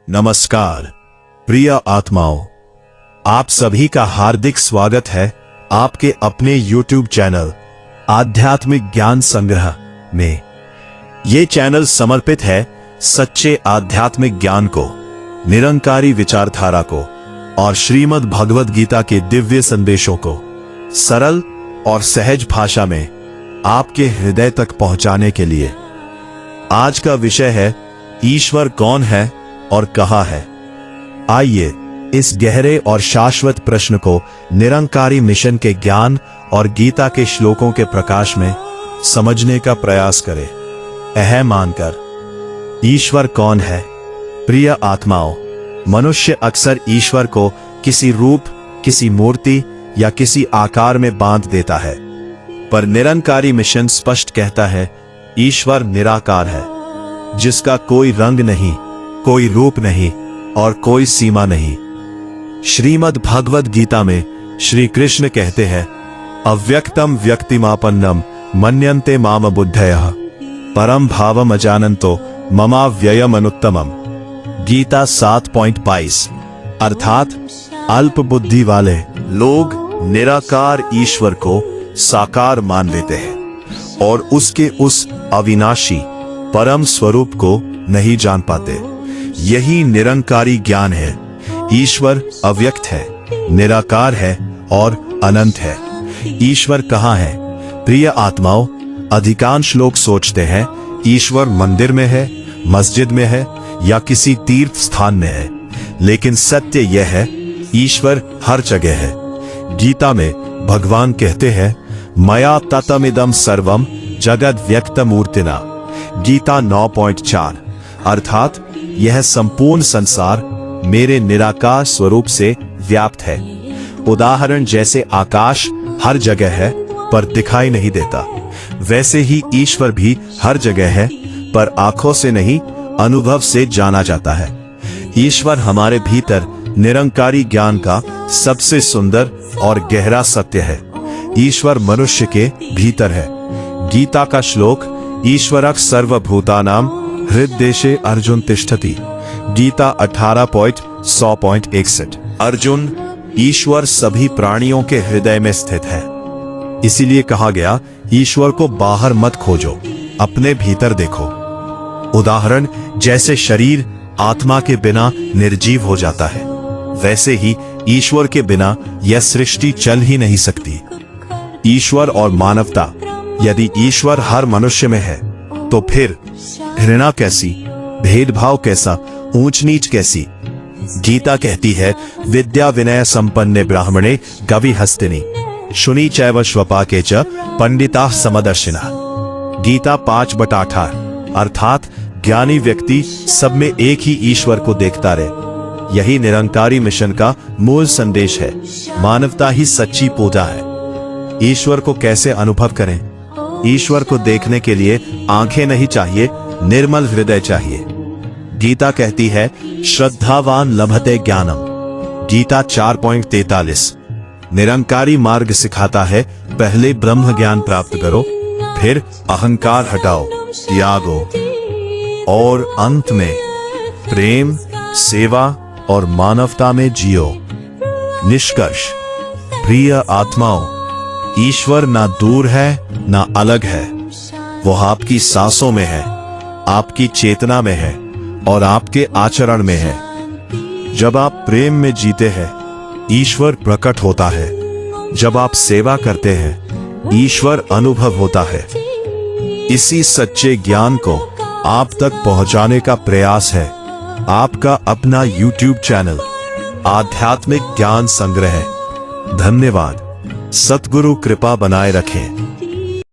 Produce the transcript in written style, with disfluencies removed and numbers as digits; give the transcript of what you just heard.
नमस्कार प्रिय आत्माओं, आप सभी का हार्दिक स्वागत है आपके अपने YouTube चैनल आध्यात्मिक ज्ञान संग्रह में। ये चैनल समर्पित है सच्चे आध्यात्मिक ज्ञान को, निरंकारी विचारधारा को और श्रीमद् भगवद गीता के दिव्य संदेशों को सरल और सहज भाषा में आपके हृदय तक पहुंचाने के लिए। आज का विषय है ईश्वर कौन है और कहाँ है। आइए इस गहरे और शाश्वत प्रश्न को निरंकारी मिशन के ज्ञान और गीता के श्लोकों के प्रकाश में समझने का प्रयास करें। यह मानकर ईश्वर कौन है। प्रिय आत्माओं, मनुष्य अक्सर ईश्वर को किसी रूप, किसी मूर्ति या किसी आकार में बांध देता है, पर निरंकारी मिशन स्पष्ट कहता है ईश्वर निराकार है, जिसका कोई रंग नहीं, कोई रूप नहीं और कोई सीमा नहीं। श्रीमद् भगवद गीता में श्री कृष्ण कहते हैं अव्यक्तम व्यक्तिमापन्नम मन्यन्ते माम बुद्धयः परम भावम अजानन्तो ममाव्ययमनुत्तमम्। गीता 7.22। अर्थात अल्प बुद्धि वाले लोग निराकार ईश्वर को साकार मान लेते हैं और उसके उस अविनाशी परम स्वरूप को नहीं जान पाते। यही निरंकारी ज्ञान है। ईश्वर अव्यक्त है, निराकार है और अनंत है। ईश्वर कहाँ है? प्रिय आत्माओं, अधिकांश लोग सोचते हैं ईश्वर मंदिर में है, मस्जिद में है या किसी तीर्थ स्थान में है, लेकिन सत्य यह है ईश्वर हर जगह है। गीता में भगवान कहते हैं मया ततमिदं सर्वम जगद व्यक्त मूर्तिना। गीता 9.4। अर्थात यह संपूर्ण संसार मेरे निराकार स्वरूप से व्याप्त है। उदाहरण जैसे आकाश हर जगह है पर दिखाई नहीं देता, वैसे ही ईश्वर भी हर जगह है पर आंखों से नहीं, अनुभव से जाना जाता है। ईश्वर हमारे भीतर निरंकारी ज्ञान का सबसे सुंदर और गहरा सत्य है। ईश्वर मनुष्य के भीतर है। गीता का श्लोक ईश्वरः सर्वभूतानां हृद्देशे अर्जुन तिष्ठति। गीता 18.161। अर्जुन, ईश्वर सभी प्राणियों के हृदय में स्थित है। इसीलिए कहा गया ईश्वर को बाहर मत खोजो, अपने भीतर देखो। उदाहरण जैसे शरीर आत्मा के बिना निर्जीव हो जाता है, वैसे ही ईश्वर के बिना यह सृष्टि चल ही नहीं सकती। ईश्वर और मानवता, यदि ईश्वर हर मनुष्य में है तो फिर घृणा कैसी, भेदभाव कैसा, ऊंच नीच कैसी। गीता कहती है विद्या विनय संपन्ने ब्राह्मणे गवि हस्तिनी शुनि चैव श्वपाके च पंडिता समदर्शिनः। गीता 5/18। अर्थात ज्ञानी व्यक्ति सब में एक ही ईश्वर को देखता रहे। यही निरंकारी मिशन का मूल संदेश है। मानवता ही सच्ची पूजा है। ईश्वर को कैसे अनुभव करें? ईश्वर को देखने के लिए आंखें नहीं चाहिए, निर्मल हृदय चाहिए। गीता कहती है श्रद्धावान लभते ज्ञानम। गीता 4.43। निरंकारी मार्ग सिखाता है पहले ब्रह्म ज्ञान प्राप्त करो, फिर अहंकार हटाओ, त्यागो और अंत में प्रेम, सेवा और मानवता में जियो। निष्कर्ष, प्रिय आत्माओं, ईश्वर ना दूर है ना अलग है। वो आपकी सांसों में है, आपकी चेतना में है और आपके आचरण में है। जब आप प्रेम में जीते हैं, ईश्वर प्रकट होता है। जब आप सेवा करते हैं, ईश्वर अनुभव होता है। इसी सच्चे ज्ञान को आप तक पहुंचाने का प्रयास है आपका अपना YouTube चैनल आध्यात्मिक ज्ञान संग्रह। धन्यवाद। सतगुरु कृपा बनाए रखें।